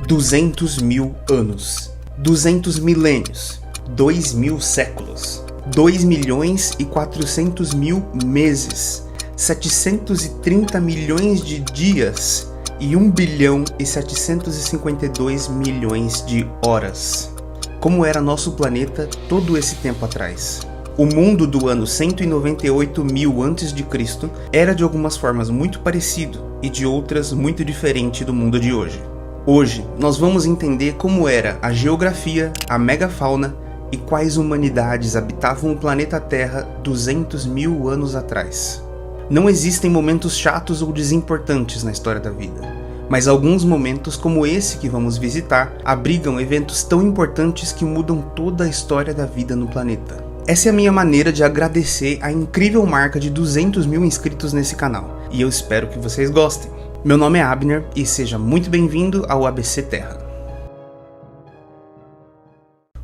200 mil anos, 200 milênios, 2.000 séculos, 2.400.000 meses, 730 milhões de dias e 1.752 bilhões de horas. Como era nosso planeta todo esse tempo atrás? O mundo do ano 198.000 a.C. era de algumas formas muito parecido e de outras muito diferente do mundo de hoje. Hoje, nós vamos entender como era a geografia, a megafauna e quais humanidades habitavam o planeta Terra 200 mil anos atrás. Não existem momentos chatos ou desimportantes na história da vida, mas alguns momentos como esse que vamos visitar abrigam eventos tão importantes que mudam toda a história da vida no planeta. Essa é a minha maneira de agradecer a incrível marca de 200 mil inscritos nesse canal, e eu espero que vocês gostem. Meu nome é Abner e seja muito bem-vindo ao ABC Terra.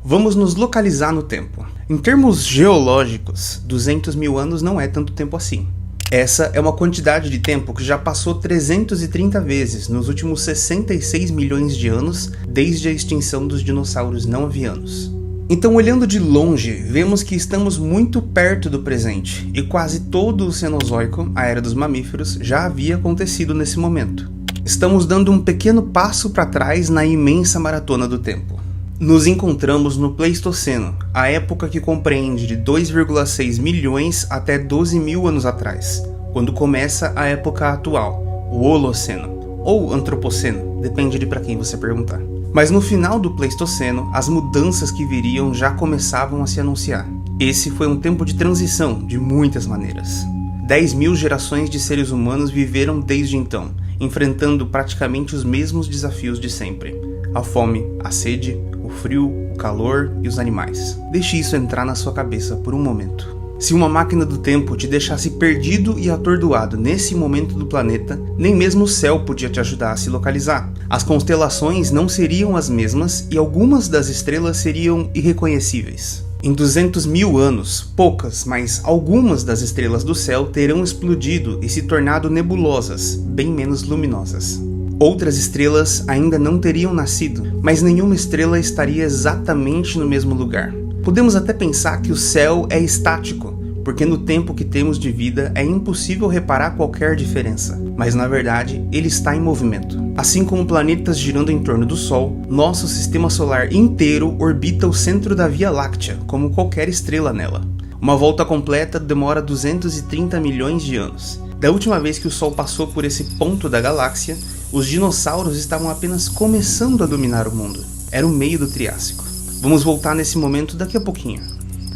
Vamos nos localizar no tempo. Em termos geológicos, 200 mil anos não é tanto tempo assim. Essa é uma quantidade de tempo que já passou 330 vezes nos últimos 66 milhões de anos desde a extinção dos dinossauros não avianos. Então, olhando de longe, vemos que estamos muito perto do presente, e quase todo o Cenozoico, a era dos mamíferos, já havia acontecido nesse momento. Estamos dando um pequeno passo para trás na imensa maratona do tempo. Nos encontramos no Pleistoceno, a época que compreende de 2,6 milhões até 12 mil anos atrás, quando começa a época atual, o Holoceno, ou Antropoceno, depende de para quem você perguntar. Mas no final do Pleistoceno, as mudanças que viriam já começavam a se anunciar. Esse foi um tempo de transição, de muitas maneiras. 10 mil gerações de seres humanos viveram desde então, enfrentando praticamente os mesmos desafios de sempre. A fome, a sede, o frio, o calor e os animais. Deixe isso entrar na sua cabeça por um momento. Se uma máquina do tempo te deixasse perdido e atordoado nesse momento do planeta, nem mesmo o céu podia te ajudar a se localizar. As constelações não seriam as mesmas e algumas das estrelas seriam irreconhecíveis. Em 200 mil anos, poucas, mas algumas das estrelas do céu terão explodido e se tornado nebulosas, bem menos luminosas. Outras estrelas ainda não teriam nascido, mas nenhuma estrela estaria exatamente no mesmo lugar. Podemos até pensar que o céu é estático, porque no tempo que temos de vida é impossível reparar qualquer diferença, mas na verdade ele está em movimento. Assim como planetas girando em torno do Sol, nosso sistema solar inteiro orbita o centro da Via Láctea, como qualquer estrela nela. Uma volta completa demora 230 milhões de anos. Da última vez que o Sol passou por esse ponto da galáxia, os dinossauros estavam apenas começando a dominar o mundo. Era o meio do Triássico. Vamos voltar nesse momento daqui a pouquinho.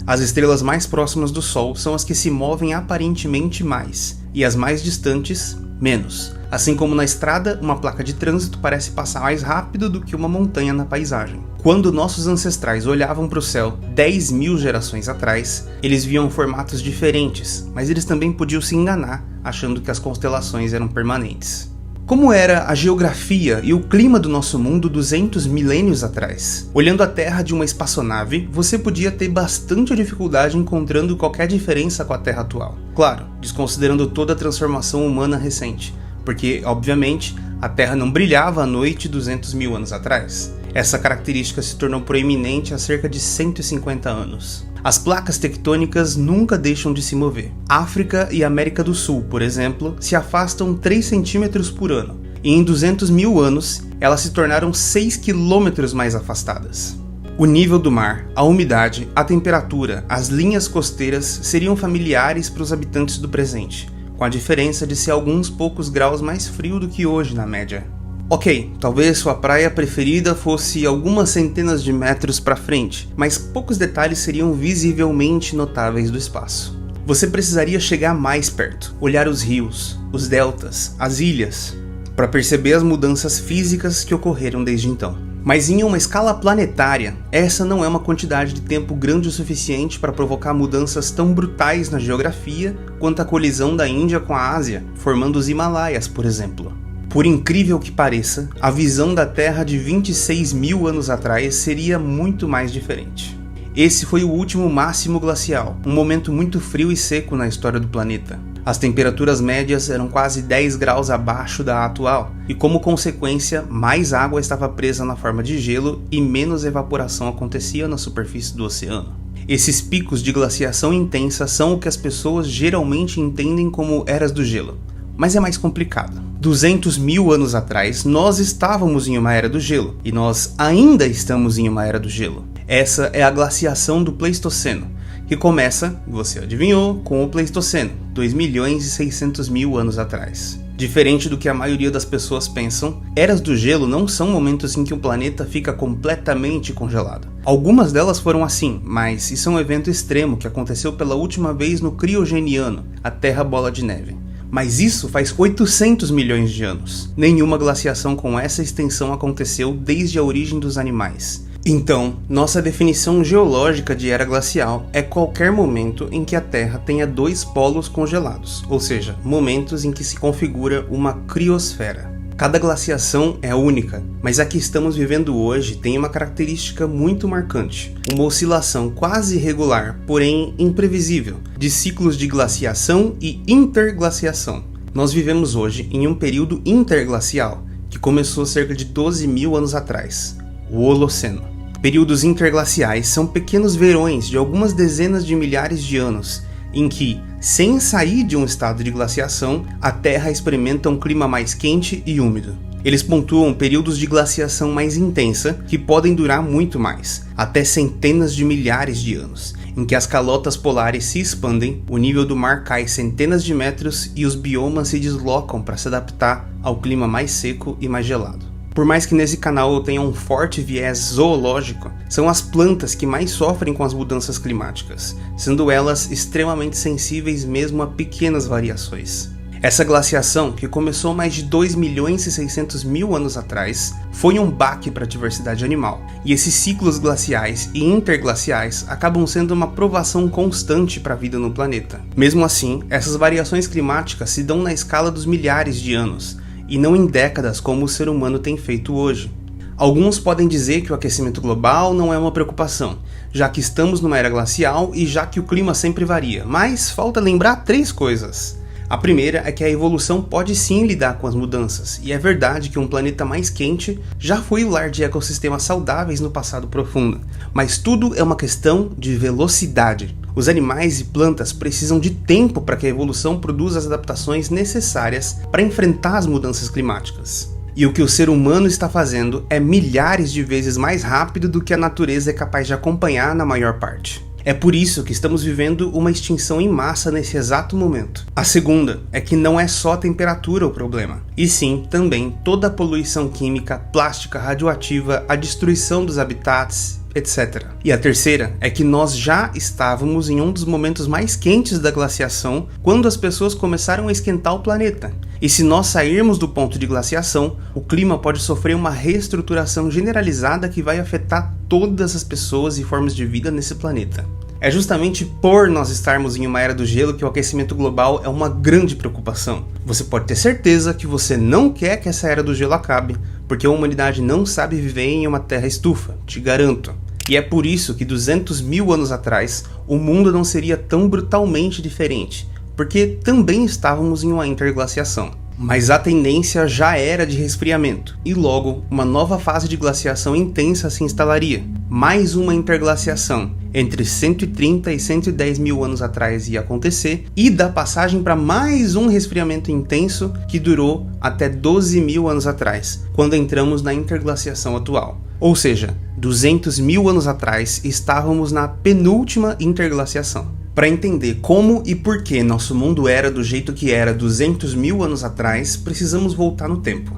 As estrelas mais próximas do Sol são as que se movem aparentemente mais, e as mais distantes, menos. Assim como na estrada, uma placa de trânsito parece passar mais rápido do que uma montanha na paisagem. Quando nossos ancestrais olhavam para o céu 10 mil gerações atrás, eles viam formatos diferentes, mas eles também podiam se enganar, achando que as constelações eram permanentes. Como era a geografia e o clima do nosso mundo 200 milênios atrás? Olhando a Terra de uma espaçonave, você podia ter bastante dificuldade encontrando qualquer diferença com a Terra atual. Claro, desconsiderando toda a transformação humana recente, porque, obviamente, a Terra não brilhava à noite 200 mil anos atrás. Essa característica se tornou proeminente há cerca de 150 anos. As placas tectônicas nunca deixam de se mover. África e América do Sul, por exemplo, se afastam 3 centímetros por ano, e em 200 mil anos, elas se tornaram 6 quilômetros mais afastadas. O nível do mar, a umidade, a temperatura, as linhas costeiras seriam familiares para os habitantes do presente, com a diferença de ser alguns poucos graus mais frio do que hoje na média. Ok, talvez sua praia preferida fosse algumas centenas de metros para frente, mas poucos detalhes seriam visivelmente notáveis do espaço. Você precisaria chegar mais perto, olhar os rios, os deltas, as ilhas, para perceber as mudanças físicas que ocorreram desde então. Mas em uma escala planetária, essa não é uma quantidade de tempo grande o suficiente para provocar mudanças tão brutais na geografia quanto a colisão da Índia com a Ásia, formando os Himalaias, por exemplo. Por incrível que pareça, a visão da Terra de 26 mil anos atrás seria muito mais diferente. Esse foi o último máximo glacial, um momento muito frio e seco na história do planeta. As temperaturas médias eram quase 10 graus abaixo da atual, e como consequência, mais água estava presa na forma de gelo e menos evaporação acontecia na superfície do oceano. Esses picos de glaciação intensa são o que as pessoas geralmente entendem como eras do gelo. Mas é mais complicado. 200 mil anos atrás, nós estávamos em uma era do gelo, e nós ainda estamos em uma era do gelo. Essa é a glaciação do Pleistoceno, que começa, você adivinhou, com o Pleistoceno, 2.600.000 anos atrás. Diferente do que a maioria das pessoas pensam, eras do gelo não são momentos em que o planeta fica completamente congelado. Algumas delas foram assim, mas isso é um evento extremo que aconteceu pela última vez no Criogeniano, a Terra Bola de Neve. Mas isso faz 800 milhões de anos. Nenhuma glaciação com essa extensão aconteceu desde a origem dos animais. Então, nossa definição geológica de era glacial é qualquer momento em que a Terra tenha dois polos congelados, ou seja, momentos em que se configura uma criosfera. Cada glaciação é única, mas a que estamos vivendo hoje tem uma característica muito marcante, uma oscilação quase regular, porém imprevisível, de ciclos de glaciação e interglaciação. Nós vivemos hoje em um período interglacial, que começou cerca de 12 mil anos atrás, o Holoceno. Períodos interglaciais são pequenos verões de algumas dezenas de milhares de anos, em que, sem sair de um estado de glaciação, a Terra experimenta um clima mais quente e úmido. Eles pontuam períodos de glaciação mais intensa, que podem durar muito mais, até centenas de milhares de anos, em que as calotas polares se expandem, o nível do mar cai centenas de metros e os biomas se deslocam para se adaptar ao clima mais seco e mais gelado. Por mais que nesse canal eu tenha um forte viés zoológico, são as plantas que mais sofrem com as mudanças climáticas, sendo elas extremamente sensíveis mesmo a pequenas variações. Essa glaciação, que começou mais de 2.600.000 anos atrás, foi um baque para a diversidade animal, e esses ciclos glaciais e interglaciais acabam sendo uma provação constante para a vida no planeta. Mesmo assim, essas variações climáticas se dão na escala dos milhares de anos, e não em décadas como o ser humano tem feito hoje. Alguns podem dizer que o aquecimento global não é uma preocupação, já que estamos numa era glacial e já que o clima sempre varia, mas falta lembrar 3 coisas. A primeira é que a evolução pode sim lidar com as mudanças, e é verdade que um planeta mais quente já foi o lar de ecossistemas saudáveis no passado profundo, mas tudo é uma questão de velocidade. Os animais e plantas precisam de tempo para que a evolução produza as adaptações necessárias para enfrentar as mudanças climáticas. E o que o ser humano está fazendo é milhares de vezes mais rápido do que a natureza é capaz de acompanhar na maior parte. É por isso que estamos vivendo uma extinção em massa nesse exato momento. A segunda é que não é só a temperatura o problema, e sim também toda a poluição química, plástica, radioativa, a destruição dos habitats, etc. E a terceira é que nós já estávamos em um dos momentos mais quentes da glaciação quando as pessoas começaram a esquentar o planeta. E se nós sairmos do ponto de glaciação, o clima pode sofrer uma reestruturação generalizada que vai afetar todas as pessoas e formas de vida nesse planeta. É justamente por nós estarmos em uma era do gelo que o aquecimento global é uma grande preocupação. Você pode ter certeza que você não quer que essa era do gelo acabe, porque a humanidade não sabe viver em uma terra estufa, te garanto. E é por isso que 200 mil anos atrás, o mundo não seria tão brutalmente diferente, porque também estávamos em uma interglaciação. Mas a tendência já era de resfriamento, e logo uma nova fase de glaciação intensa se instalaria. Mais uma interglaciação entre 130 e 110 mil anos atrás ia acontecer, e da passagem para mais um resfriamento intenso que durou até 12 mil anos atrás, quando entramos na interglaciação atual. Ou seja, 200 mil anos atrás estávamos na penúltima interglaciação. Para entender como e por que nosso mundo era do jeito que era 200 mil anos atrás, precisamos voltar no tempo.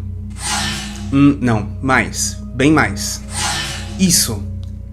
Bem mais.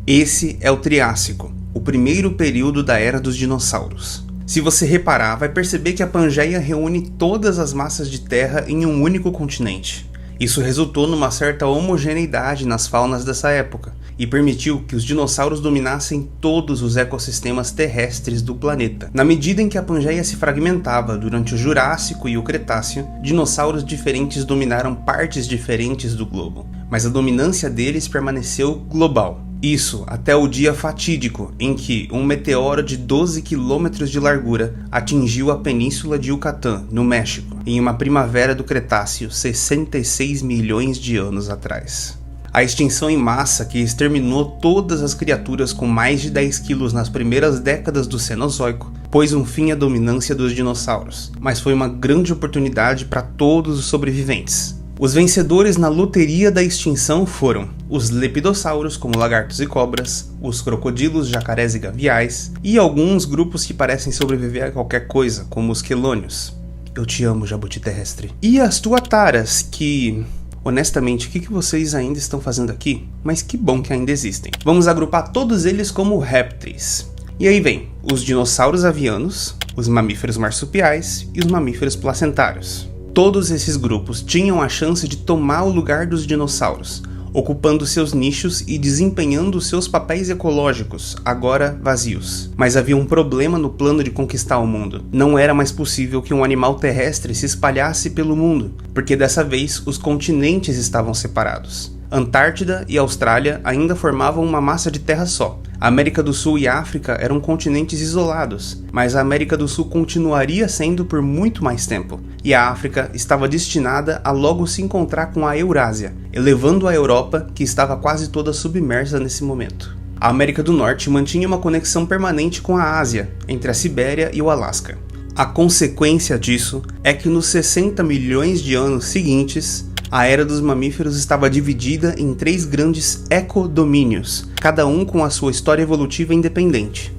Esse é o Triássico, o primeiro período da era dos dinossauros. Se você reparar, vai perceber que a Pangeia reúne todas as massas de terra em um único continente. Isso resultou numa certa homogeneidade nas faunas dessa época e permitiu que os dinossauros dominassem todos os ecossistemas terrestres do planeta. Na medida em que a Pangeia se fragmentava durante o Jurássico e o Cretáceo, dinossauros diferentes dominaram partes diferentes do globo, mas a dominância deles permaneceu global. Isso até o dia fatídico em que um meteoro de 12 quilômetros de largura atingiu a península de Yucatán, no México, em uma primavera do Cretáceo 66 milhões de anos atrás. A extinção em massa que exterminou todas as criaturas com mais de 10 quilos nas primeiras décadas do Cenozoico pôs um fim à dominância dos dinossauros, mas foi uma grande oportunidade para todos os sobreviventes. Os vencedores na loteria da extinção foram os lepidossauros, como lagartos e cobras, os crocodilos, jacarés e gaviais, e alguns grupos que parecem sobreviver a qualquer coisa, como os quelônios. Eu te amo, jabuti terrestre. E as tuataras, que... honestamente, o que vocês ainda estão fazendo aqui? Mas que bom que ainda existem. Vamos agrupar todos eles como répteis. E aí vem os dinossauros avianos, os mamíferos marsupiais e os mamíferos placentários. Todos esses grupos tinham a chance de tomar o lugar dos dinossauros, ocupando seus nichos e desempenhando seus papéis ecológicos, agora vazios. Mas havia um problema no plano de conquistar o mundo. Não era mais possível que um animal terrestre se espalhasse pelo mundo, porque dessa vez os continentes estavam separados. Antártida e Austrália ainda formavam uma massa de terra só. A América do Sul e África eram continentes isolados, mas a América do Sul continuaria sendo por muito mais tempo, e a África estava destinada a logo se encontrar com a Eurásia, elevando a Europa, que estava quase toda submersa nesse momento. A América do Norte mantinha uma conexão permanente com a Ásia, entre a Sibéria e o Alasca. A consequência disso é que nos 60 milhões de anos seguintes, a era dos mamíferos estava dividida em 3 grandes ecodomínios, cada um com a sua história evolutiva independente.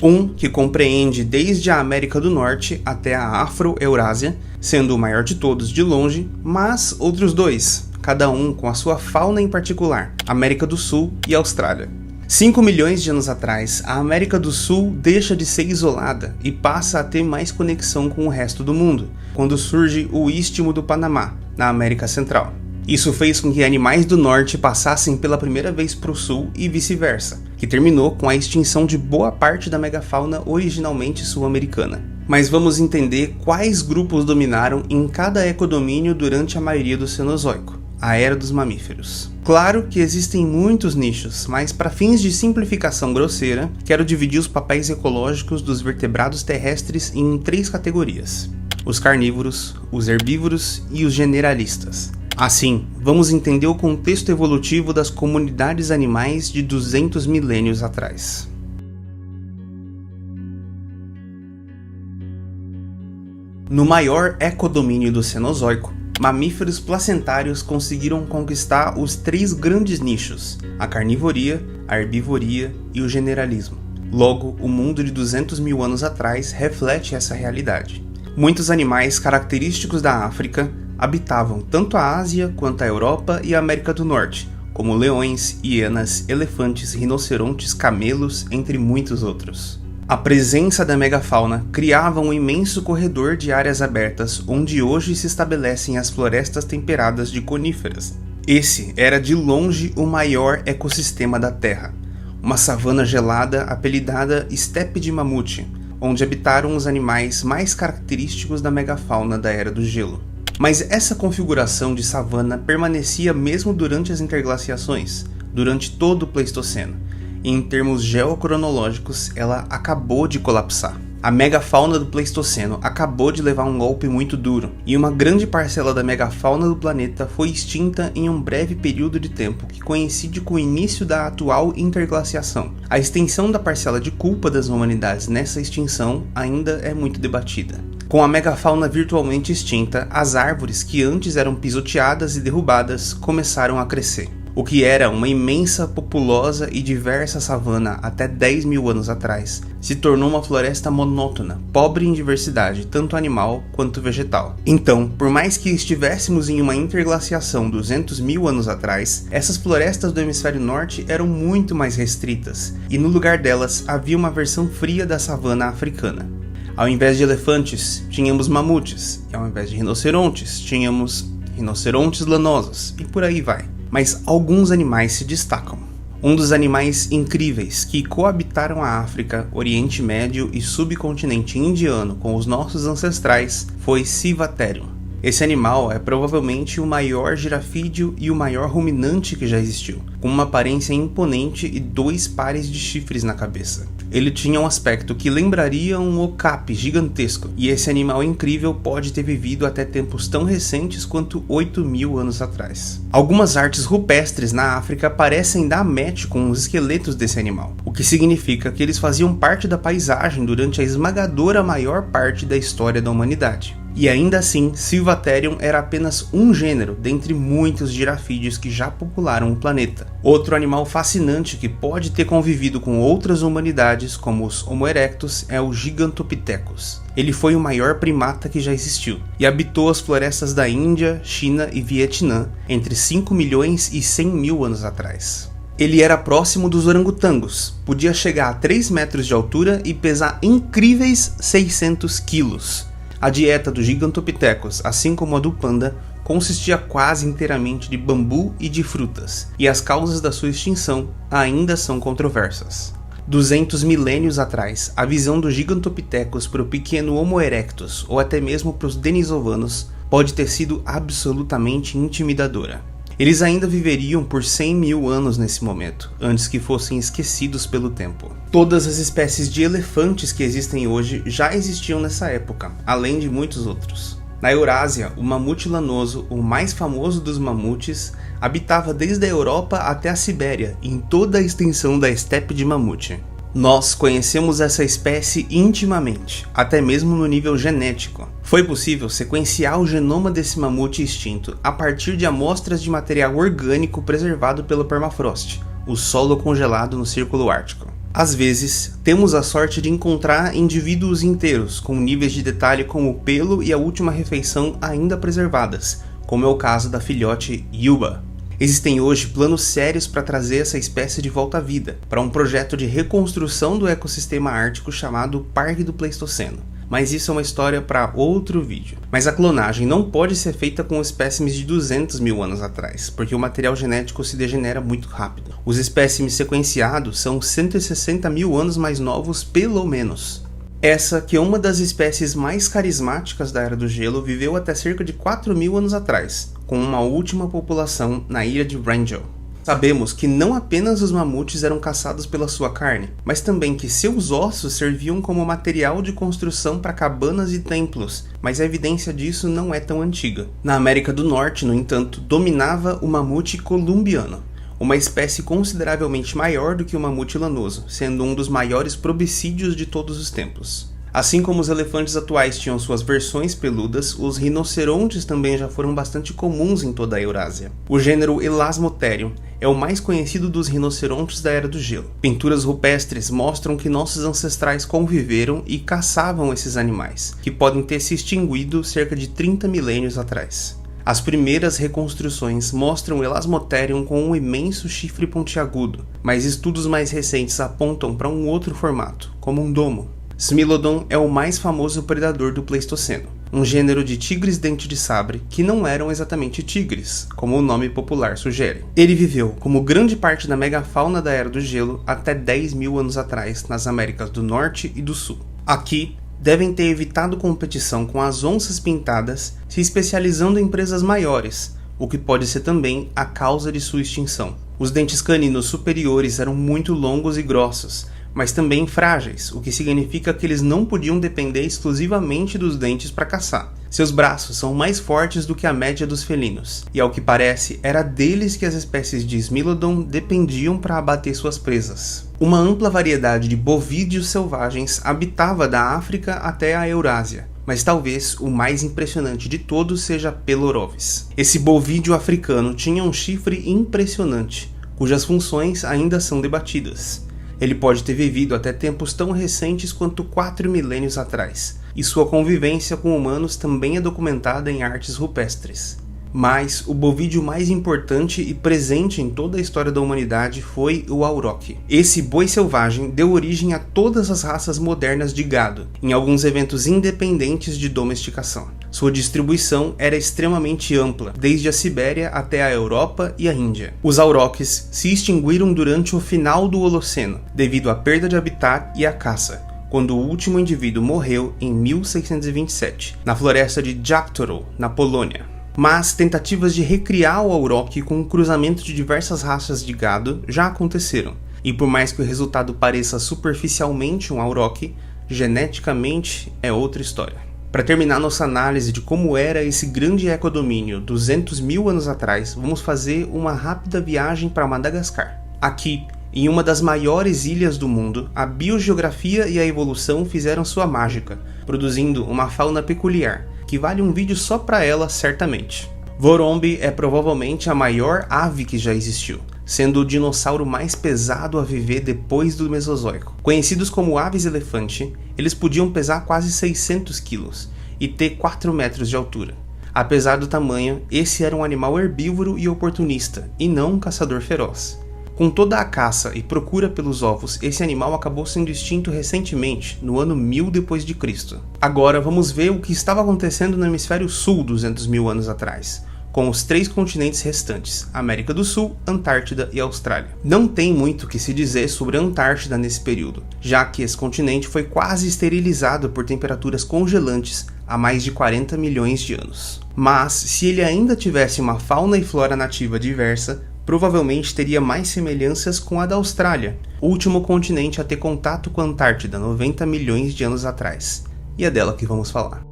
Um que compreende desde a América do Norte até a Afro-Eurásia, sendo o maior de todos de longe, mas outros 2, cada um com a sua fauna em particular, América do Sul e Austrália. 5 milhões de anos atrás, a América do Sul deixa de ser isolada e passa a ter mais conexão com o resto do mundo, quando surge o Istmo do Panamá, na América Central. Isso fez com que animais do norte passassem pela primeira vez para o sul e vice-versa, que terminou com a extinção de boa parte da megafauna originalmente sul-americana. Mas vamos entender quais grupos dominaram em cada ecodomínio durante a maioria do Cenozoico, a era dos mamíferos. Claro que existem muitos nichos, mas para fins de simplificação grosseira, quero dividir os papéis ecológicos dos vertebrados terrestres em 3 categorias: os carnívoros, os herbívoros e os generalistas. Assim, vamos entender o contexto evolutivo das comunidades animais de 200 milênios atrás. No maior ecodomínio do Cenozoico, mamíferos placentários conseguiram conquistar os 3 grandes nichos: a carnivoria, a herbivoria e o generalismo. Logo, o mundo de 200 mil anos atrás reflete essa realidade. Muitos animais característicos da África habitavam tanto a Ásia quanto a Europa e a América do Norte, como leões, hienas, elefantes, rinocerontes, camelos, entre muitos outros. A presença da megafauna criava um imenso corredor de áreas abertas onde hoje se estabelecem as florestas temperadas de coníferas. Esse era de longe o maior ecossistema da Terra, uma savana gelada apelidada Estepe de Mamute, onde habitaram os animais mais característicos da megafauna da Era do Gelo. Mas essa configuração de savana permanecia mesmo durante as interglaciações, durante todo o Pleistoceno. E em termos geocronológicos, ela acabou de colapsar. A megafauna do Pleistoceno acabou de levar um golpe muito duro, e uma grande parcela da megafauna do planeta foi extinta em um breve período de tempo que coincide com o início da atual interglaciação. A extensão da parcela de culpa das humanidades nessa extinção ainda é muito debatida. Com a megafauna virtualmente extinta, as árvores que antes eram pisoteadas e derrubadas começaram a crescer. O que era uma imensa, populosa e diversa savana até 10 mil anos atrás, se tornou uma floresta monótona, pobre em diversidade, tanto animal quanto vegetal. Então, por mais que estivéssemos em uma interglaciação 200 mil anos atrás, essas florestas do hemisfério norte eram muito mais restritas, e no lugar delas havia uma versão fria da savana africana. Ao invés de elefantes, tínhamos mamutes, e ao invés de rinocerontes, tínhamos rinocerontes lanosos, e por aí vai. Mas alguns animais se destacam. Um dos animais incríveis que coabitaram a África, Oriente Médio e subcontinente indiano com os nossos ancestrais foi Civatherium. Esse animal é provavelmente o maior girafídeo e o maior ruminante que já existiu, com uma aparência imponente e 2 pares de chifres na cabeça. Ele tinha um aspecto que lembraria um okapi gigantesco, e esse animal incrível pode ter vivido até tempos tão recentes quanto 8.000 anos atrás. Algumas artes rupestres na África parecem dar match com os esqueletos desse animal, o que significa que eles faziam parte da paisagem durante a esmagadora maior parte da história da humanidade. E ainda assim, Silvatherium era apenas um gênero dentre muitos girafídeos que já popularam o planeta. Outro animal fascinante que pode ter convivido com outras humanidades, como os Homo erectus, é o Gigantopithecus. Ele foi o maior primata que já existiu, e habitou as florestas da Índia, China e Vietnã entre 5 milhões e 100 mil anos atrás. Ele era próximo dos orangotangos, podia chegar a 3 metros de altura e pesar incríveis 600 quilos. A dieta do Gigantopithecus, assim como a do panda, consistia quase inteiramente de bambu e de frutas, e as causas da sua extinção ainda são controversas. 200 milênios atrás, a visão do Gigantopithecus para o pequeno Homo erectus, ou até mesmo para os denisovanos, pode ter sido absolutamente intimidadora. Eles ainda viveriam por 100 mil anos nesse momento, antes que fossem esquecidos pelo tempo. Todas as espécies de elefantes que existem hoje já existiam nessa época, além de muitos outros. Na Eurásia, o mamute lanoso, o mais famoso dos mamutes, habitava desde a Europa até a Sibéria, em toda a extensão da estepe de mamute. Nós conhecemos essa espécie intimamente, até mesmo no nível genético. Foi possível sequenciar o genoma desse mamute extinto a partir de amostras de material orgânico preservado pelo permafrost, o solo congelado no Círculo Ártico. Às vezes, temos a sorte de encontrar indivíduos inteiros, com níveis de detalhe como o pelo e a última refeição ainda preservadas, como é o caso da filhote Yuba. Existem hoje planos sérios para trazer essa espécie de volta à vida, para um projeto de reconstrução do ecossistema ártico chamado Parque do Pleistoceno. Mas isso é uma história para outro vídeo. Mas a clonagem não pode ser feita com espécimes de 200 mil anos atrás, porque o material genético se degenera muito rápido. Os espécimes sequenciados são 160 mil anos mais novos, pelo menos. Essa, que é uma das espécies mais carismáticas da Era do Gelo, viveu até cerca de 4.000 anos atrás, com uma última população na ilha de Wrangel. Sabemos que não apenas os mamutes eram caçados pela sua carne, mas também que seus ossos serviam como material de construção para cabanas e templos, mas a evidência disso não é tão antiga. Na América do Norte, no entanto, dominava o mamute columbiano, uma espécie consideravelmente maior do que o mamute lanoso, sendo um dos maiores probicídeos de todos os tempos. Assim como os elefantes atuais tinham suas versões peludas, os rinocerontes também já foram bastante comuns em toda a Eurásia. O gênero Elasmotherium é o mais conhecido dos rinocerontes da Era do Gelo. Pinturas rupestres mostram que nossos ancestrais conviveram e caçavam esses animais, que podem ter se extinguido cerca de 30 milênios atrás. As primeiras reconstruções mostram o Elasmotherium com um imenso chifre pontiagudo, mas estudos mais recentes apontam para um outro formato, como um domo. Smilodon é o mais famoso predador do Pleistoceno, um gênero de tigres dente de sabre que não eram exatamente tigres, como o nome popular sugere. Ele viveu, como grande parte da megafauna da Era do Gelo, até 10 mil anos atrás nas Américas do Norte e do Sul. Aqui, devem ter evitado competição com as onças pintadas, se especializando em presas maiores, o que pode ser também a causa de sua extinção. Os dentes caninos superiores eram muito longos e grossos, mas também frágeis, o que significa que eles não podiam depender exclusivamente dos dentes para caçar. Seus braços são mais fortes do que a média dos felinos, e ao que parece, era deles que as espécies de Smilodon dependiam para abater suas presas. Uma ampla variedade de bovídeos selvagens habitava da África até a Eurásia, mas talvez o mais impressionante de todos seja Pelorovis. Esse bovídeo africano tinha um chifre impressionante, cujas funções ainda são debatidas. Ele pode ter vivido até tempos tão recentes quanto 4 milênios atrás, e sua convivência com humanos também é documentada em artes rupestres. Mas o bovídeo mais importante e presente em toda a história da humanidade foi o auroch. Esse boi selvagem deu origem a todas as raças modernas de gado, em alguns eventos independentes de domesticação. Sua distribuição era extremamente ampla, desde a Sibéria até a Europa e a Índia. Os aurochs se extinguiram durante o final do Holoceno, devido à perda de habitat e à caça, quando o último indivíduo morreu em 1627, na floresta de Jaktoro, na Polônia. Mas tentativas de recriar o auroch com o cruzamento de diversas raças de gado já aconteceram, e por mais que o resultado pareça superficialmente um auroch, geneticamente é outra história. Para terminar nossa análise de como era esse grande ecodomínio 200 mil anos atrás, vamos fazer uma rápida viagem para Madagascar. Aqui, em uma das maiores ilhas do mundo, a biogeografia e a evolução fizeram sua mágica, produzindo uma fauna peculiar, que vale um vídeo só para ela certamente. Vorombe é provavelmente a maior ave que já existiu, sendo o dinossauro mais pesado a viver depois do Mesozoico. Conhecidos como aves-elefante, eles podiam pesar quase 600 quilos e ter 4 metros de altura. Apesar do tamanho, esse era um animal herbívoro e oportunista, e não um caçador feroz. Com toda a caça e procura pelos ovos, esse animal acabou sendo extinto recentemente, no ano 1000 d.C. Agora vamos ver o que estava acontecendo no hemisfério sul 200 mil anos atrás, com os 3 continentes restantes, América do Sul, Antártida e Austrália. Não tem muito o que se dizer sobre a Antártida nesse período, já que esse continente foi quase esterilizado por temperaturas congelantes há mais de 40 milhões de anos. Mas, se ele ainda tivesse uma fauna e flora nativa diversa, provavelmente teria mais semelhanças com a da Austrália, o último continente a ter contato com a Antártida 90 milhões de anos atrás. E é dela que vamos falar.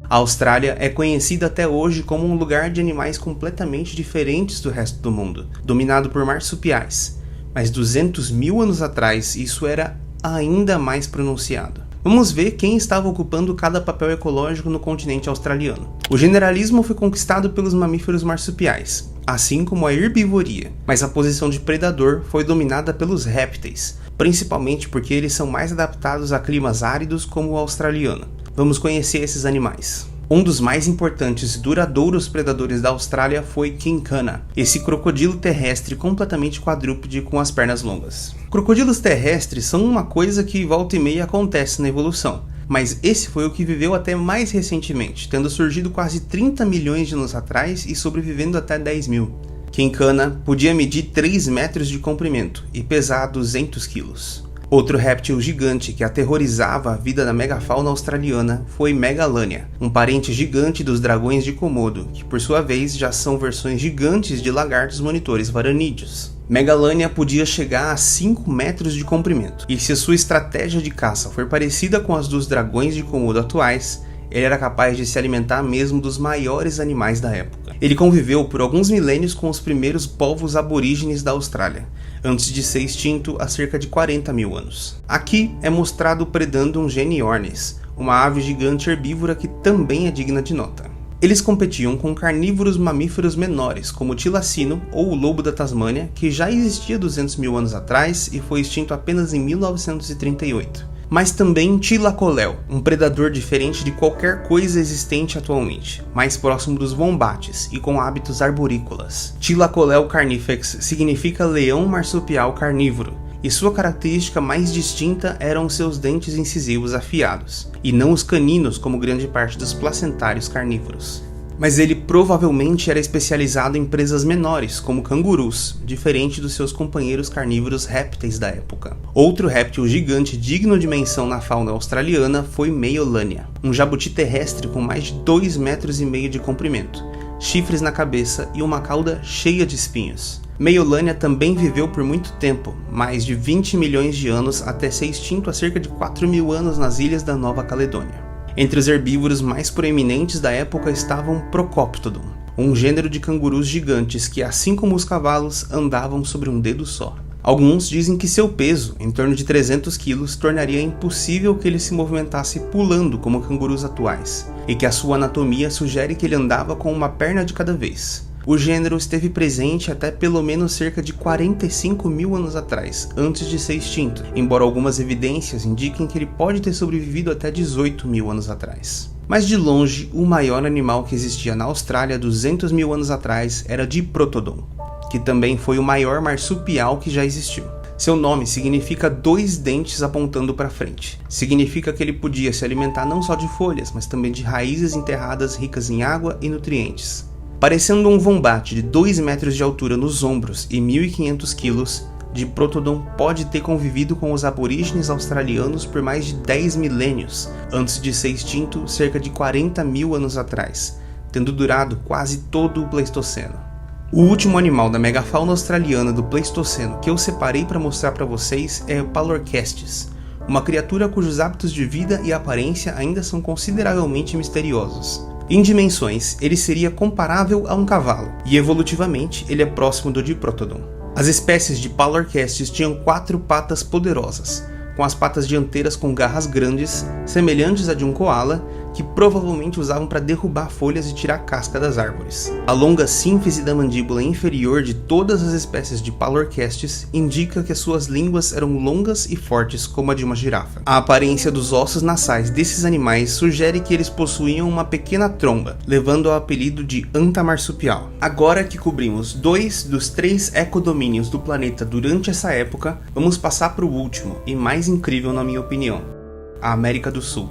A Austrália é conhecida até hoje como um lugar de animais completamente diferentes do resto do mundo, dominado por marsupiais. Mas 200 mil anos atrás isso era ainda mais pronunciado. Vamos ver quem estava ocupando cada papel ecológico no continente australiano. O generalismo foi conquistado pelos mamíferos marsupiais, assim como a herbivoria, mas a posição de predador foi dominada pelos répteis, principalmente porque eles são mais adaptados a climas áridos como o australiano. Vamos conhecer esses animais. Um dos mais importantes e duradouros predadores da Austrália foi King Cana, esse crocodilo terrestre completamente quadrúpede com as pernas longas. Crocodilos terrestres são uma coisa que volta e meia acontece na evolução, mas esse foi o que viveu até mais recentemente, tendo surgido quase 30 milhões de anos atrás e sobrevivendo até 10 mil. King Cana podia medir 3 metros de comprimento e pesar 200 quilos. Outro réptil gigante que aterrorizava a vida da megafauna australiana foi Megalania, um parente gigante dos dragões de Komodo, que por sua vez já são versões gigantes de lagartos monitores varanídeos. Megalania podia chegar a 5 metros de comprimento, e se a sua estratégia de caça for parecida com as dos dragões de Komodo atuais, ele era capaz de se alimentar mesmo dos maiores animais da época. Ele conviveu por alguns milênios com os primeiros povos aborígenes da Austrália, antes de ser extinto há cerca de 40 mil anos. Aqui é mostrado predando um geniornis, uma ave gigante herbívora que também é digna de nota. Eles competiam com carnívoros mamíferos menores, como o tilacino ou o lobo da Tasmânia, que já existia 200 mil anos atrás e foi extinto apenas em 1938. Mas também Thylacoleo, um predador diferente de qualquer coisa existente atualmente, mais próximo dos wombates e com hábitos arborícolas. Thylacoleo carnifex significa leão marsupial carnívoro, e sua característica mais distinta eram seus dentes incisivos afiados, e não os caninos como grande parte dos placentários carnívoros. Mas ele provavelmente era especializado em presas menores, como cangurus, diferente dos seus companheiros carnívoros répteis da época. Outro réptil gigante digno de menção na fauna australiana foi Meolania, um jabuti terrestre com mais de 2,5 metros de comprimento, chifres na cabeça e uma cauda cheia de espinhos. Meolania também viveu por muito tempo, mais de 20 milhões de anos, até ser extinto há cerca de 4 mil anos nas ilhas da Nova Caledônia. Entre os herbívoros mais proeminentes da época estavam Procoptodon, um gênero de cangurus gigantes que, assim como os cavalos, andavam sobre um dedo só. Alguns dizem que seu peso, em torno de 300 quilos, tornaria impossível que ele se movimentasse pulando como cangurus atuais, e que a sua anatomia sugere que ele andava com uma perna de cada vez. O gênero esteve presente até pelo menos cerca de 45 mil anos atrás, antes de ser extinto, embora algumas evidências indiquem que ele pode ter sobrevivido até 18 mil anos atrás. Mas de longe, o maior animal que existia na Austrália 200 mil anos atrás era Diprotodon, que também foi o maior marsupial que já existiu. Seu nome significa 2 dentes apontando para frente. Significa que ele podia se alimentar não só de folhas, mas também de raízes enterradas ricas em água e nutrientes. Parecendo um wombat de 2 metros de altura nos ombros e 1.500 quilos, Diprotodon pode ter convivido com os aborígenes australianos por mais de 10 milênios, antes de ser extinto cerca de 40 mil anos atrás, tendo durado quase todo o Pleistoceno. O último animal da megafauna australiana do Pleistoceno que eu separei para mostrar para vocês é o Palorchestes, uma criatura cujos hábitos de vida e aparência ainda são consideravelmente misteriosos. Em dimensões, ele seria comparável a um cavalo, e evolutivamente ele é próximo do Diprotodon. As espécies de Palorchestes tinham 4 patas poderosas, com as patas dianteiras com garras grandes, semelhantes à de um koala, que provavelmente usavam para derrubar folhas e tirar casca das árvores. A longa sínfise da mandíbula inferior de todas as espécies de Palorchestes indica que as suas línguas eram longas e fortes como a de uma girafa. A aparência dos ossos nasais desses animais sugere que eles possuíam uma pequena tromba, levando ao apelido de antamarsupial. Agora que cobrimos 2 dos 3 ecodomínios do planeta durante essa época, vamos passar para o último e mais incrível na minha opinião, a América do Sul.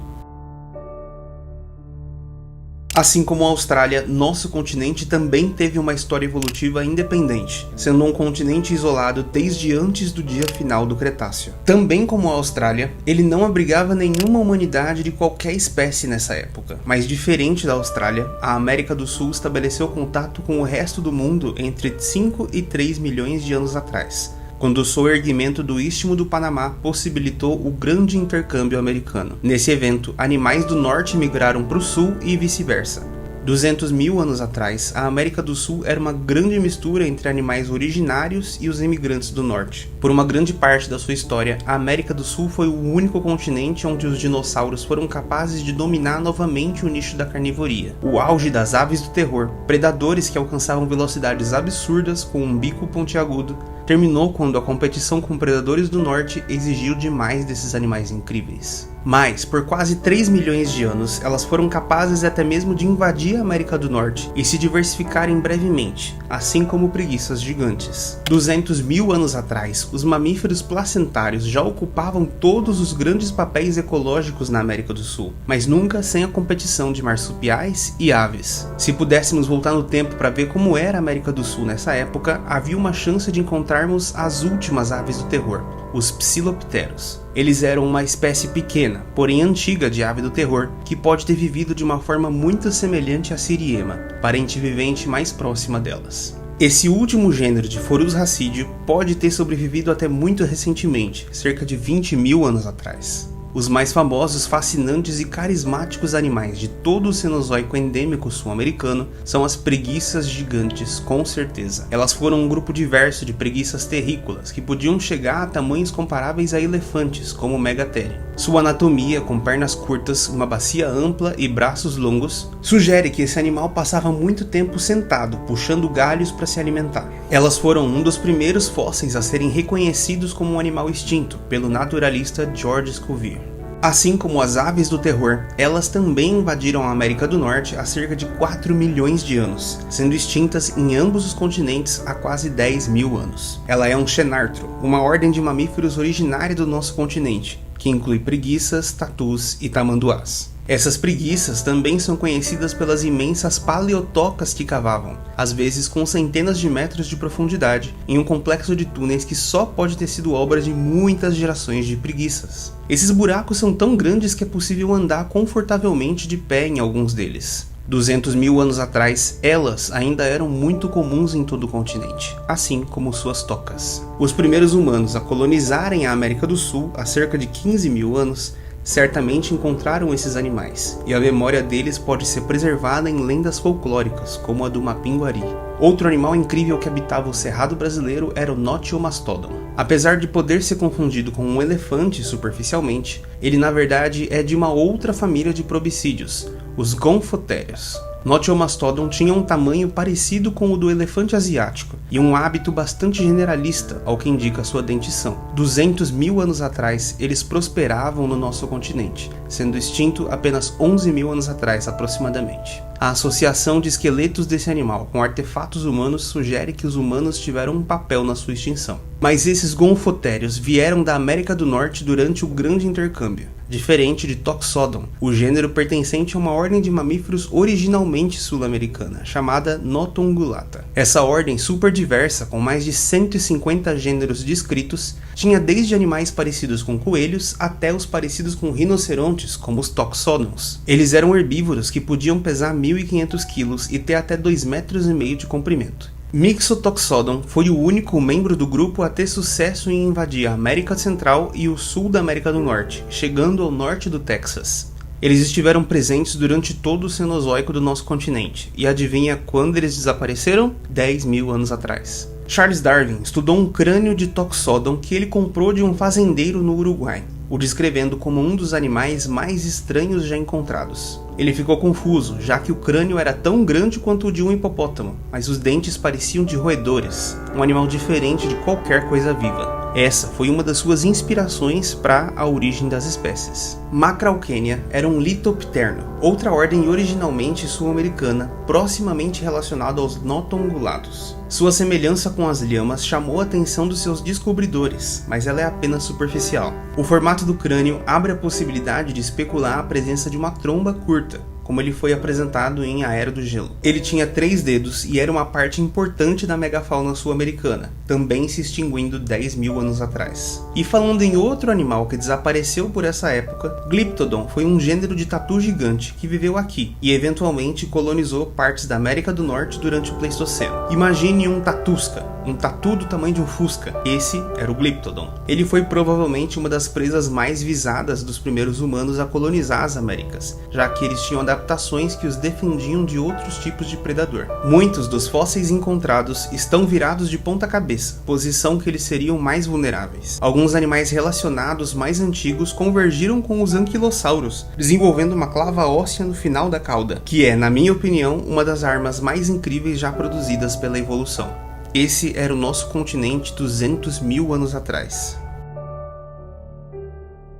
Assim como a Austrália, nosso continente também teve uma história evolutiva independente, sendo um continente isolado desde antes do dia final do Cretáceo. Também como a Austrália, ele não abrigava nenhuma humanidade de qualquer espécie nessa época, mas diferente da Austrália, a América do Sul estabeleceu contato com o resto do mundo entre 5 e 3 milhões de anos atrás, quando o soerguimento do Istmo do Panamá possibilitou o grande intercâmbio americano. Nesse evento, animais do norte migraram para o sul e vice-versa. 200 mil anos atrás, a América do Sul era uma grande mistura entre animais originários e os imigrantes do norte. Por uma grande parte da sua história, a América do Sul foi o único continente onde os dinossauros foram capazes de dominar novamente o nicho da carnivoria. O auge das aves do terror, predadores que alcançavam velocidades absurdas com um bico pontiagudo, terminou quando a competição com predadores do norte exigiu demais desses animais incríveis. Mas, por quase 3 milhões de anos, elas foram capazes até mesmo de invadir a América do Norte e se diversificarem brevemente, assim como preguiças gigantes. 200 mil anos atrás, os mamíferos placentários já ocupavam todos os grandes papéis ecológicos na América do Sul, mas nunca sem a competição de marsupiais e aves. Se pudéssemos voltar no tempo para ver como era a América do Sul nessa época, havia uma chance de encontrarmos as últimas aves do terror, os psilopteros. Eles eram uma espécie pequena, porém antiga de ave do terror, que pode ter vivido de uma forma muito semelhante à siriema, parente vivente mais próxima delas. Esse último gênero de Phorus racídeo pode ter sobrevivido até muito recentemente, cerca de 20 mil anos atrás. Os mais famosos, fascinantes e carismáticos animais de todo o Cenozoico endêmico sul-americano são as preguiças gigantes, com certeza. Elas foram um grupo diverso de preguiças terrícolas que podiam chegar a tamanhos comparáveis a elefantes, como o Megatherium. Sua anatomia, com pernas curtas, uma bacia ampla e braços longos, sugere que esse animal passava muito tempo sentado, puxando galhos para se alimentar. Elas foram um dos primeiros fósseis a serem reconhecidos como um animal extinto pelo naturalista George Cuvier. Assim como as aves do terror, elas também invadiram a América do Norte há cerca de 4 milhões de anos, sendo extintas em ambos os continentes há quase 10 mil anos. Ela é um xenartro, uma ordem de mamíferos originária do nosso continente, que inclui preguiças, tatus e tamanduás. Essas preguiças também são conhecidas pelas imensas paleotocas que cavavam, às vezes com centenas de metros de profundidade, em um complexo de túneis que só pode ter sido obra de muitas gerações de preguiças. Esses buracos são tão grandes que é possível andar confortavelmente de pé em alguns deles. 200 mil anos atrás, elas ainda eram muito comuns em todo o continente, assim como suas tocas. Os primeiros humanos a colonizarem a América do Sul, há cerca de 15 mil anos, certamente encontraram esses animais, e a memória deles pode ser preservada em lendas folclóricas, como a do Mapinguari. Outro animal incrível que habitava o Cerrado brasileiro era o Nothiomastodon. Apesar de poder ser confundido com um elefante superficialmente, ele na verdade é de uma outra família de probicídeos, os gonfotérios. Nothiomastodon tinha um tamanho parecido com o do elefante asiático e um hábito bastante generalista, ao que indica sua dentição. 200 mil anos atrás, eles prosperavam no nosso continente, sendo extinto apenas 11 mil anos atrás aproximadamente. A associação de esqueletos desse animal com artefatos humanos sugere que os humanos tiveram um papel na sua extinção. Mas esses gonfotérios vieram da América do Norte durante o Grande Intercâmbio. diferente de Toxodon, o gênero pertencente a uma ordem de mamíferos originalmente sul-americana, chamada Notungulata. Essa ordem super diversa, com mais de 150 gêneros descritos, tinha desde animais parecidos com coelhos até os parecidos com rinocerontes, como os Toxodons. Eles eram herbívoros que podiam pesar 1.500 kg e ter até 2,5 metros de comprimento. Mixotoxodon foi o único membro do grupo a ter sucesso em invadir a América Central e o sul da América do Norte, chegando ao norte do Texas. Eles estiveram presentes durante todo o Cenozoico do nosso continente, e adivinha quando eles desapareceram? 10.000 anos atrás. Charles Darwin estudou um crânio de Toxodon que ele comprou de um fazendeiro no Uruguai, o descrevendo como um dos animais mais estranhos já encontrados. Ele ficou confuso, já que o crânio era tão grande quanto o de um hipopótamo, mas os dentes pareciam de roedores, um animal diferente de qualquer coisa viva. Essa foi uma das suas inspirações para a origem das espécies. Macrauchenia era um litopterno, outra ordem originalmente sul-americana, proximamente relacionada aos notongulados. Sua semelhança com as lhamas chamou a atenção dos seus descobridores, mas ela é apenas superficial. O formato do crânio abre a possibilidade de especular a presença de uma tromba curta, como ele foi apresentado em A Era do Gelo. Ele tinha 3 dedos e era uma parte importante da megafauna sul-americana, também se extinguindo 10.000 anos atrás. E falando em outro animal que desapareceu por essa época, Glyptodon foi um gênero de tatu gigante que viveu aqui e eventualmente colonizou partes da América do Norte durante o Pleistoceno. Imagine um tatusca, um tatu do tamanho de um fusca. Esse era o Glyptodon. Ele foi provavelmente uma das presas mais visadas dos primeiros humanos a colonizar as Américas, já que eles tinham adaptações que os defendiam de outros tipos de predador. Muitos dos fósseis encontrados estão virados de ponta cabeça, posição que eles seriam mais vulneráveis. Alguns animais relacionados mais antigos convergiram com os anquilossauros, desenvolvendo uma clava óssea no final da cauda, que é, na minha opinião, uma das armas mais incríveis já produzidas pela evolução. Esse era o nosso continente 200.000 anos atrás.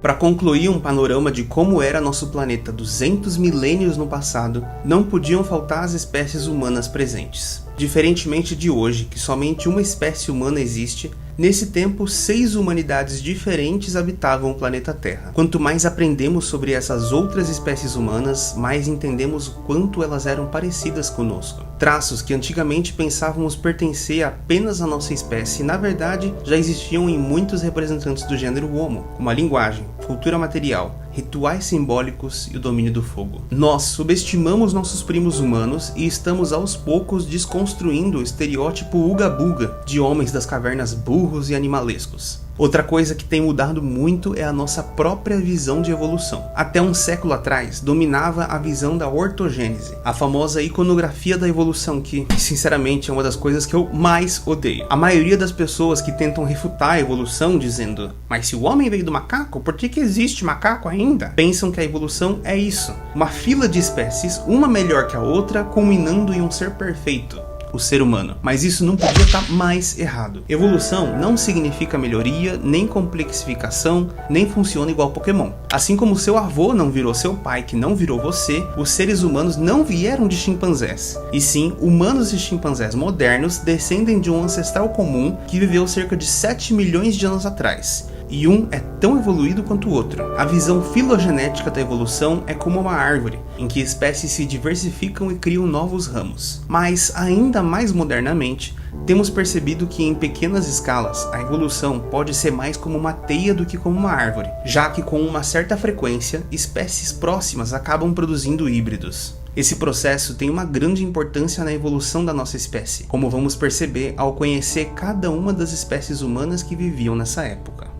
Para concluir um panorama de como era nosso planeta 200 milênios no passado, não podiam faltar as espécies humanas presentes. Diferentemente de hoje, que somente uma espécie humana existe, nesse tempo 6 humanidades diferentes habitavam o planeta Terra. Quanto mais aprendemos sobre essas outras espécies humanas, mais entendemos o quanto elas eram parecidas conosco. Traços que antigamente pensávamos pertencer apenas à nossa espécie, na verdade, já existiam em muitos representantes do gênero Homo, como a linguagem, cultura material, rituais simbólicos e o domínio do fogo. Nós subestimamos nossos primos humanos e estamos aos poucos desconstruindo o estereótipo uga-buga de homens das cavernas burros e animalescos. Outra coisa que tem mudado muito é a nossa própria visão de evolução. Até um século atrás, dominava a visão da ortogênese, a famosa iconografia da evolução que, sinceramente, é uma das coisas que eu mais odeio. A maioria das pessoas que tentam refutar a evolução dizendo "Mas se o homem veio do macaco, por que existe macaco ainda?", pensam que a evolução é isso, uma fila de espécies, uma melhor que a outra, culminando em um ser perfeito, o ser humano. Mas isso não podia estar mais errado. Evolução não significa melhoria, nem complexificação, nem funciona igual Pokémon. Assim como seu avô não virou seu pai, que não virou você, os seres humanos não vieram de chimpanzés. E sim, humanos e chimpanzés modernos descendem de um ancestral comum que viveu cerca de 7 milhões de anos atrás. E um é tão evoluído quanto o outro. A visão filogenética da evolução é como uma árvore, em que espécies se diversificam e criam novos ramos. Mas, ainda mais modernamente, temos percebido que em pequenas escalas, a evolução pode ser mais como uma teia do que como uma árvore, já que com uma certa frequência, espécies próximas acabam produzindo híbridos. Esse processo tem uma grande importância na evolução da nossa espécie, como vamos perceber ao conhecer cada uma das espécies humanas que viviam nessa época.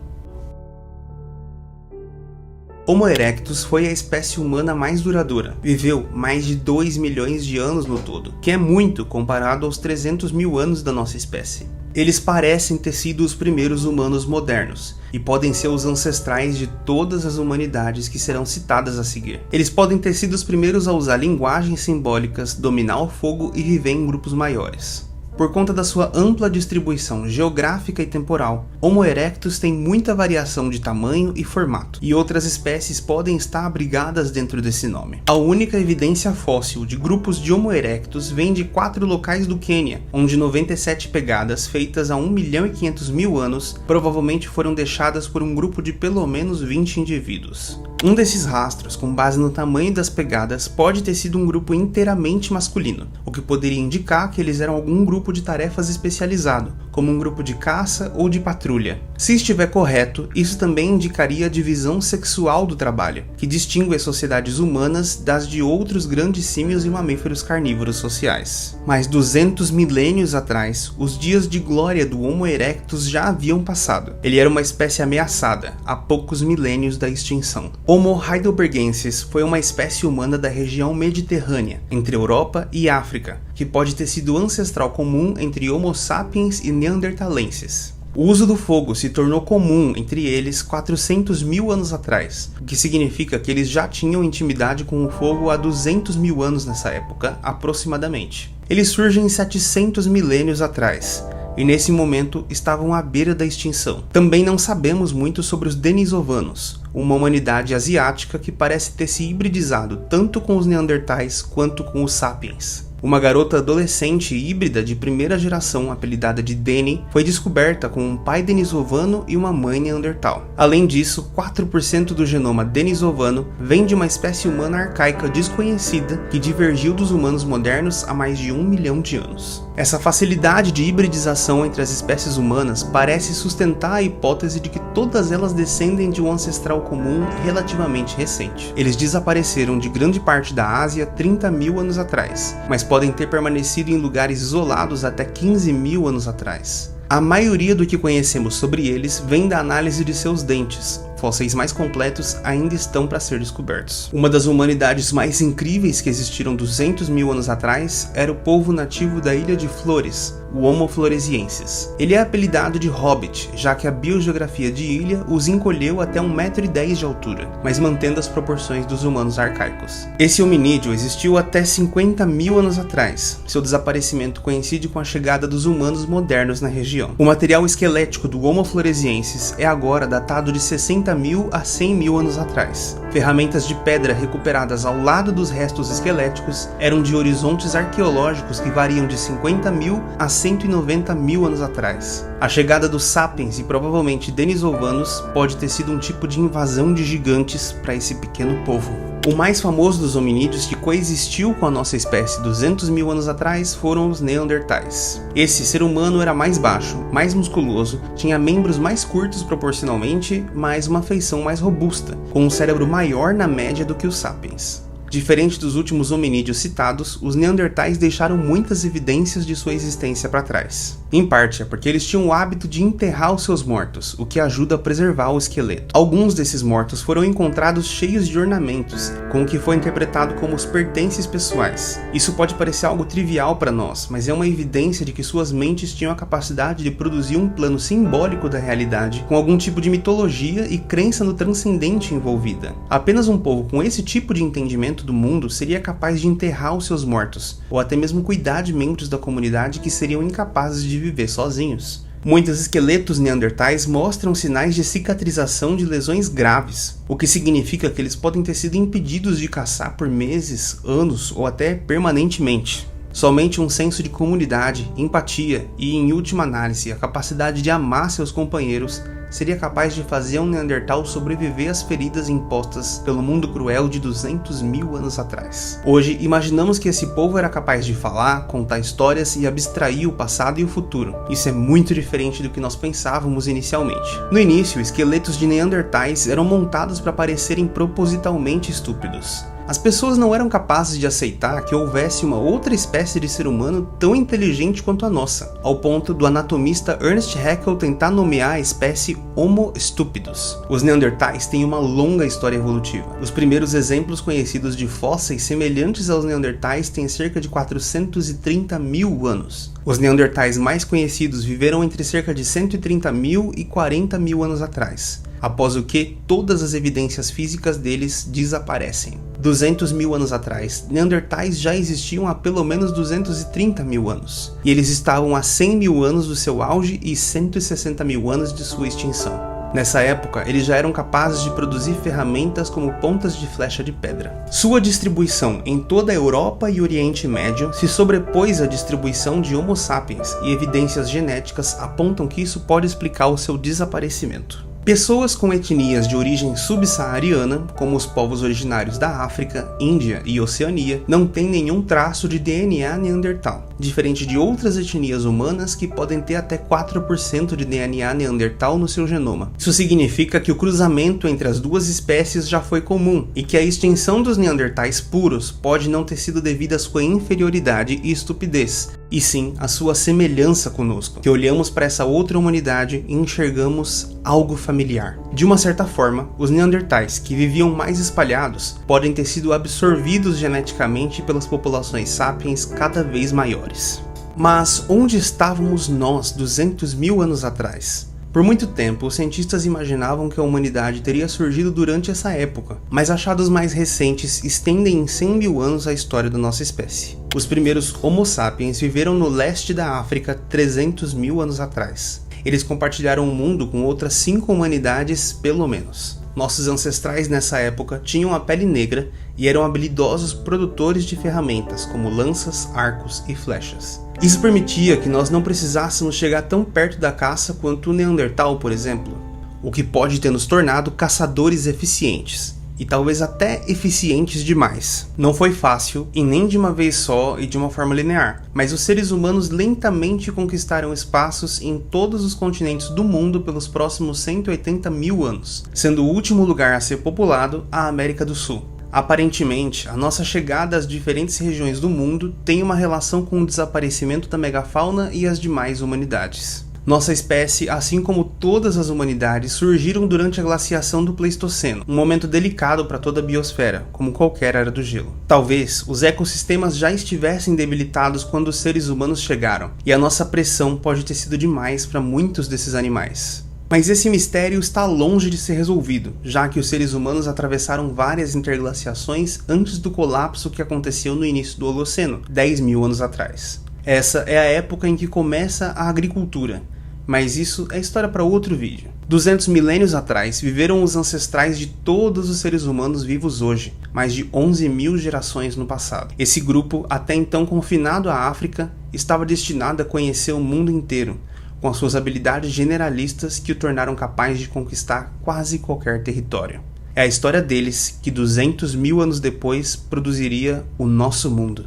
Homo erectus foi a espécie humana mais duradoura. Viveu mais de 2 milhões de anos no todo, que é muito comparado aos 300 mil anos da nossa espécie. Eles parecem ter sido os primeiros humanos modernos, e podem ser os ancestrais de todas as humanidades que serão citadas a seguir. Eles podem ter sido os primeiros a usar linguagens simbólicas, dominar o fogo e viver em grupos maiores. Por conta da sua ampla distribuição geográfica e temporal, Homo erectus tem muita variação de tamanho e formato, e outras espécies podem estar abrigadas dentro desse nome. A única evidência fóssil de grupos de Homo erectus vem de 4 locais do Quênia, onde 97 pegadas feitas há 1.500.000 anos provavelmente foram deixadas por um grupo de pelo menos 20 indivíduos. Um desses rastros, com base no tamanho das pegadas, pode ter sido um grupo inteiramente masculino, o que poderia indicar que eles eram algum grupo de tarefas especializado, como um grupo de caça ou de patrulha. Se estiver correto, isso também indicaria a divisão sexual do trabalho, que distingue as sociedades humanas das de outros grandes símios e mamíferos carnívoros sociais. Mas 200 milênios atrás, os dias de glória do Homo erectus já haviam passado. Ele era uma espécie ameaçada, há poucos milênios da extinção. Homo heidelbergensis foi uma espécie humana da região mediterrânea, entre Europa e África, que pode ter sido ancestral comum entre Homo sapiens e neanderthalenses. O uso do fogo se tornou comum entre eles 400 mil anos atrás, o que significa que eles já tinham intimidade com o fogo há 200 mil anos nessa época, aproximadamente. Eles surgem 700 milênios atrás, e nesse momento estavam à beira da extinção. Também não sabemos muito sobre os denisovanos, uma humanidade asiática que parece ter se hibridizado tanto com os neandertais quanto com os sapiens. Uma garota adolescente híbrida de primeira geração, apelidada de Deni, foi descoberta com um pai denisovano e uma mãe neandertal. Além disso, 4% do genoma denisovano vem de uma espécie humana arcaica desconhecida que divergiu dos humanos modernos há mais de 1 milhão de anos. Essa facilidade de hibridização entre as espécies humanas parece sustentar a hipótese de que todas elas descendem de um ancestral comum relativamente recente. Eles desapareceram de grande parte da Ásia 30 mil anos atrás, mas podem ter permanecido em lugares isolados até 15 mil anos atrás. A maioria do que conhecemos sobre eles vem da análise de seus dentes. Fósseis mais completos ainda estão para ser descobertos. Uma das humanidades mais incríveis que existiram 200 mil anos atrás era o povo nativo da Ilha de Flores, o Homo floresiensis. Ele é apelidado de Hobbit, já que a biogeografia de ilha os encolheu até 1,10 m de altura, mas mantendo as proporções dos humanos arcaicos. Esse hominídeo existiu até 50 mil anos atrás. Seu desaparecimento coincide com a chegada dos humanos modernos na região. O material esquelético do Homo floresiensis é agora datado de 60 mil a 100 mil anos atrás. Ferramentas de pedra recuperadas ao lado dos restos esqueléticos eram de horizontes arqueológicos que variam de 50 mil a 190 mil anos atrás. A chegada dos sapiens e provavelmente denisovanos pode ter sido um tipo de invasão de gigantes para esse pequeno povo. O mais famoso dos hominídeos que coexistiu com a nossa espécie 200 mil anos atrás foram os neandertais. Esse ser humano era mais baixo, mais musculoso, tinha membros mais curtos proporcionalmente, mas uma feição mais robusta, com um cérebro maior na média do que os sapiens. Diferente dos últimos hominídeos citados, os neandertais deixaram muitas evidências de sua existência para trás. Em parte é porque eles tinham o hábito de enterrar os seus mortos, o que ajuda a preservar o esqueleto. Alguns desses mortos foram encontrados cheios de ornamentos, com o que foi interpretado como os pertences pessoais. Isso pode parecer algo trivial para nós, mas é uma evidência de que suas mentes tinham a capacidade de produzir um plano simbólico da realidade, com algum tipo de mitologia e crença no transcendente envolvida. Apenas um povo com esse tipo de entendimento do mundo seria capaz de enterrar os seus mortos, ou até mesmo cuidar de membros da comunidade que seriam incapazes de viver sozinhos. Muitos esqueletos neandertais mostram sinais de cicatrização de lesões graves, o que significa que eles podem ter sido impedidos de caçar por meses, anos ou até permanentemente. Somente um senso de comunidade, empatia e, em última análise, a capacidade de amar seus companheiros seria capaz de fazer um neandertal sobreviver às feridas impostas pelo mundo cruel de 200 mil anos atrás. Hoje, imaginamos que esse povo era capaz de falar, contar histórias e abstrair o passado e o futuro. Isso é muito diferente do que nós pensávamos inicialmente. No início, esqueletos de neandertais eram montados para parecerem propositalmente estúpidos. As pessoas não eram capazes de aceitar que houvesse uma outra espécie de ser humano tão inteligente quanto a nossa, ao ponto do anatomista Ernst Haeckel tentar nomear a espécie Homo stupidus. Os neandertais têm uma longa história evolutiva. Os primeiros exemplos conhecidos de fósseis semelhantes aos neandertais têm cerca de 430 mil anos. Os neandertais mais conhecidos viveram entre cerca de 130 mil e 40 mil anos atrás, após o que todas as evidências físicas deles desaparecem. 200 mil anos atrás, neandertais já existiam há pelo menos 230 mil anos, e eles estavam a 100 mil anos do seu auge e 160 mil anos de sua extinção. Nessa época, eles já eram capazes de produzir ferramentas como pontas de flecha de pedra. Sua distribuição em toda a Europa e Oriente Médio se sobrepôs à distribuição de Homo sapiens, e evidências genéticas apontam que isso pode explicar o seu desaparecimento. Pessoas com etnias de origem subsaariana, como os povos originários da África, Índia e Oceania, não têm nenhum traço de DNA neandertal, diferente de outras etnias humanas que podem ter até 4% de DNA neandertal no seu genoma. Isso significa que o cruzamento entre as duas espécies já foi comum e que a extinção dos neandertais puros pode não ter sido devido à sua inferioridade e estupidez, e sim à sua semelhança conosco, que olhamos para essa outra humanidade e enxergamos algo familiar. De uma certa forma, os neandertais, que viviam mais espalhados, podem ter sido absorvidos geneticamente pelas populações sapiens cada vez maiores. Mas onde estávamos nós 200 mil anos atrás? Por muito tempo, os cientistas imaginavam que a humanidade teria surgido durante essa época, mas achados mais recentes estendem em 100 mil anos a história da nossa espécie. Os primeiros Homo sapiens viveram no leste da África 300 mil anos atrás. Eles compartilharam o mundo com outras 5 humanidades, pelo menos. Nossos ancestrais nessa época tinham a pele negra e eram habilidosos produtores de ferramentas, como lanças, arcos e flechas. Isso permitia que nós não precisássemos chegar tão perto da caça quanto o Neandertal, por exemplo, o que pode ter nos tornado caçadores eficientes. E talvez até eficientes demais. Não foi fácil, e nem de uma vez só e de uma forma linear, mas os seres humanos lentamente conquistaram espaços em todos os continentes do mundo pelos próximos 180 mil anos, sendo o último lugar a ser populado a América do Sul. Aparentemente, a nossa chegada às diferentes regiões do mundo tem uma relação com o desaparecimento da megafauna e as demais humanidades. Nossa espécie, assim como todas as humanidades, surgiram durante a glaciação do Pleistoceno, um momento delicado para toda a biosfera, como qualquer era do gelo. Talvez os ecossistemas já estivessem debilitados quando os seres humanos chegaram, e a nossa pressão pode ter sido demais para muitos desses animais. Mas esse mistério está longe de ser resolvido, já que os seres humanos atravessaram várias interglaciações antes do colapso que aconteceu no início do Holoceno, 10 mil anos atrás. Essa é a época em que começa a agricultura, mas isso é história para outro vídeo. 200 milênios atrás viveram os ancestrais de todos os seres humanos vivos hoje, mais de 11 mil gerações no passado. Esse grupo, até então confinado à África, estava destinado a conhecer o mundo inteiro, com as suas habilidades generalistas que o tornaram capaz de conquistar quase qualquer território. É a história deles que 200 mil anos depois produziria o nosso mundo.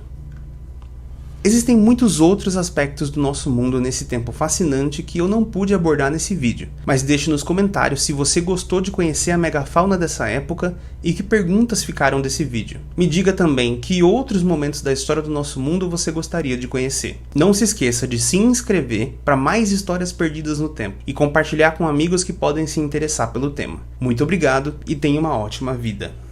Existem muitos outros aspectos do nosso mundo nesse tempo fascinante que eu não pude abordar nesse vídeo, mas deixe nos comentários se você gostou de conhecer a megafauna dessa época e que perguntas ficaram desse vídeo. Me diga também que outros momentos da história do nosso mundo você gostaria de conhecer. Não se esqueça de se inscrever para mais histórias perdidas no tempo e compartilhar com amigos que podem se interessar pelo tema. Muito obrigado e tenha uma ótima vida.